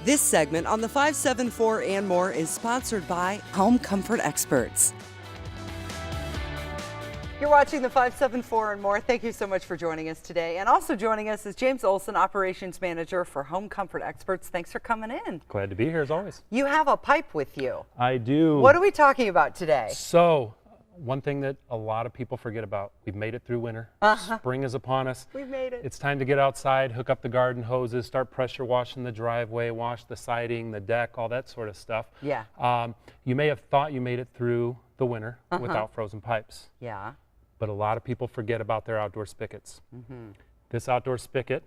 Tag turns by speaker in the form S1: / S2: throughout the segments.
S1: This segment on the 574 and More is sponsored by Home Comfort Experts. You're watching the 574 and More. Thank you so much for joining us today. And also joining us is James Olesen, Operations Manager for Home Comfort Experts. Thanks for coming in.
S2: Glad to be here as always.
S1: You have a pipe with you.
S2: I do.
S1: What are we talking about today?
S2: So, one thing that a lot of people forget about, we've made it through winter. Spring is upon us.
S1: We've made it.
S2: It's time to get outside, hook up the garden hoses, start pressure washing the driveway, wash the siding, the deck, all that sort of stuff.
S1: Yeah.
S2: You may have thought you made it through the winter without frozen pipes.
S1: Yeah.
S2: But a lot of people forget about their outdoor spigots. This outdoor spigot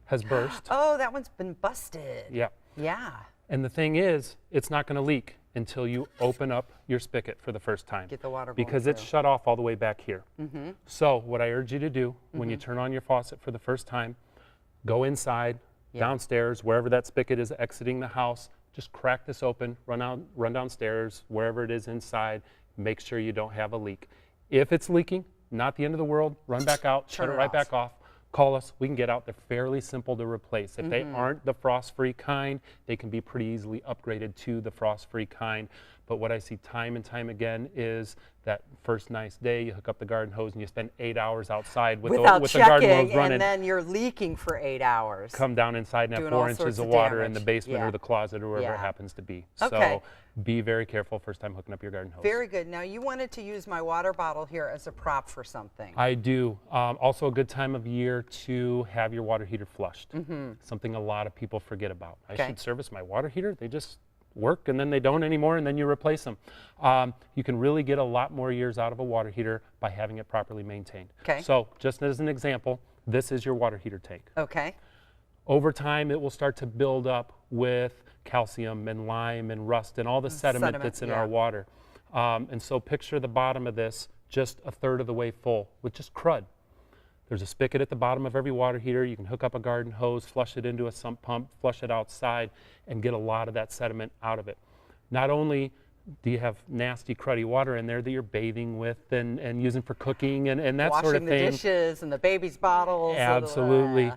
S2: has burst.
S1: Oh, that one's been busted.
S2: Yeah.
S1: Yeah.
S2: And the thing is, it's not going to leak until you open up your spigot for the first time.
S1: Get the water going
S2: because it's
S1: through.
S2: shut off all the way back here. So what I urge you to do when you turn on your faucet for the first time, go inside, downstairs, wherever that spigot is exiting the house, just crack this open, run downstairs, wherever it is inside, make sure you don't have a leak. If it's leaking, not the end of the world, run back out, shut it right back off. Call us, we can get out. They're fairly simple to replace. If they aren't the frost-free kind, they can be pretty easily upgraded to the frost-free kind. But what I see time and time again is that first nice day, you hook up the garden hose and you spend 8 hours outside with the garden hose running.
S1: And then you're leaking for 8 hours.
S2: Come down inside and have 4 inches of water in the basement or the closet or wherever it happens to be. So be very careful first time hooking up your garden hose.
S1: Very good. Now you wanted to use my water bottle here as a prop for something.
S2: I do. Also a good time of year to have your water heater flushed. Something a lot of people forget about. I should service my water heater. They just work and then they don't anymore and then you replace them. You can really get a lot more years out of a water heater by having it properly maintained. So just as an example, this is your water heater tank. Over time it will start to build up with calcium and lime and rust and all the sediment that's in our water. And so picture the bottom of this just a third of the way full with just crud. There's a spigot at the bottom of every water heater. You can hook up a garden hose, flush it into a sump pump, flush it outside, and get a lot of that sediment out of it. Not only do you have nasty, cruddy water in there that you're bathing with and using for cooking and that sort of thing.
S1: Washing the dishes and the baby's bottles.
S2: Absolutely.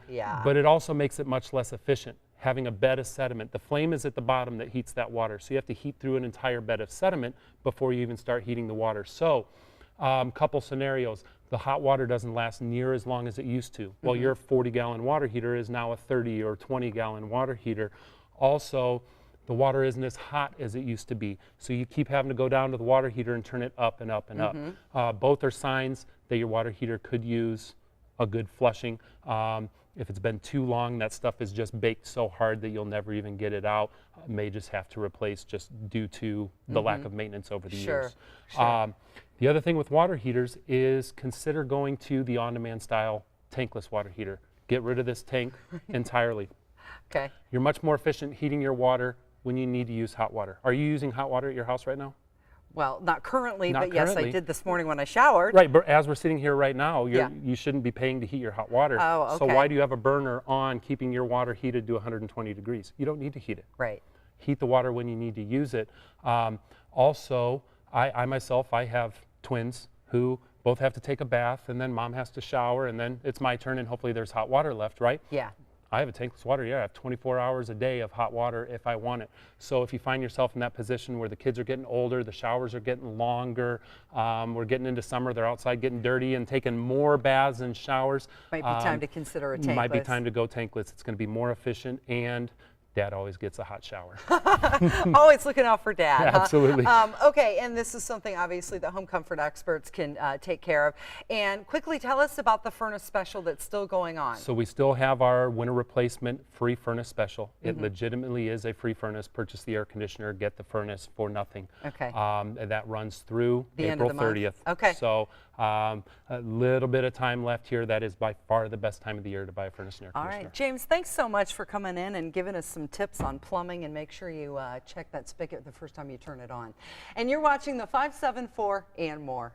S2: But it also makes it much less efficient. Having a bed of sediment. The flame is at the bottom that heats that water. So you have to heat through an entire bed of sediment before you even start heating the water. So couple scenarios. The hot water doesn't last near as long as it used to. Well, your 40-gallon water heater is now a 30 or 20-gallon water heater. Also, the water isn't as hot as it used to be. So you keep having to go down to the water heater and turn it up and up and up. Both are signs that your water heater could use a good flushing. If it's been too long, that stuff is just baked so hard that you'll never even get it out. May just have to replace just due to the lack of maintenance over the years. The other thing with water heaters is consider going to the on-demand style tankless water heater. Get rid of this tank entirely. You're much more efficient heating your water when you need to use hot water. Are you using hot water at your house right now?
S1: Well, not currently, but yes, I did this morning when I showered.
S2: Right, but as we're sitting here right now, you shouldn't be paying to heat your hot water. So why do you have a burner on keeping your water heated to 120 degrees? You don't need to heat it.
S1: Right.
S2: Heat the water when you need to use it. Also, I myself, I have twins who both have to take a bath and then mom has to shower and then it's my turn and hopefully there's hot water left, right?
S1: Yeah.
S2: I have a tankless water, I have 24 hours a day of hot water if I want it. So if you find yourself in that position where the kids are getting older, the showers are getting longer, we're getting into summer, they're outside getting dirty and taking more baths and showers.
S1: Might be time to consider a tankless.
S2: Might be time to go tankless. It's going to be more efficient and Dad always gets a hot shower.
S1: Always looking out for Dad.
S2: Yeah, absolutely.
S1: Okay, and this is something obviously that Home Comfort Experts can take care of. And quickly tell us about the furnace special that's still going on.
S2: So we still have our winter replacement free furnace special. It legitimately is a free furnace. Purchase the air conditioner, get the furnace for nothing. And that runs through April 30th. So a little bit of time left here. That is by far the best time of the year to buy a furnace and air conditioner.
S1: All right, James, thanks so much for coming in and giving us some tips on plumbing, and make sure you check that spigot the first time you turn it on. And you're watching the 574 and More.